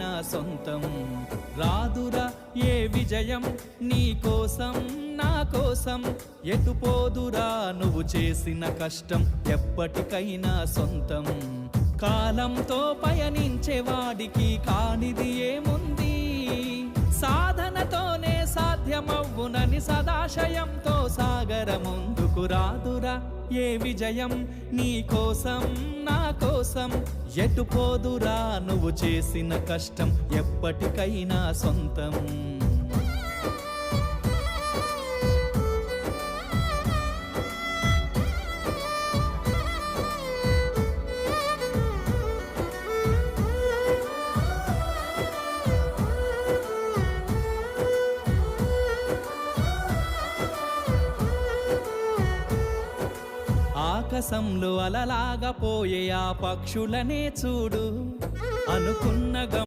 ఎప్పటికైనా సొంతం. రాదురా ఏ విజయం నీ కోసం నా కోసం, ఎటుపోదురా నువ్వు చేసిన కష్టం ఎప్పటికైనా సొంతం. కాలంతో పయనించేవాడికి కానిది ఏముంది, సాధనతోనే సాధ్యమవ్వునని సదాశయంతో సాగర ముందుకు. రాదురా ఏ విజయం నీ కోసం నా కోసం, ఎటుపోదురా నువ్వు చేసిన కష్టం ఎప్పటికైనా సొంతం. ఆకాశంలో అలలాగా పోయే ఆ పక్షులనే చూడు, అనుకున్న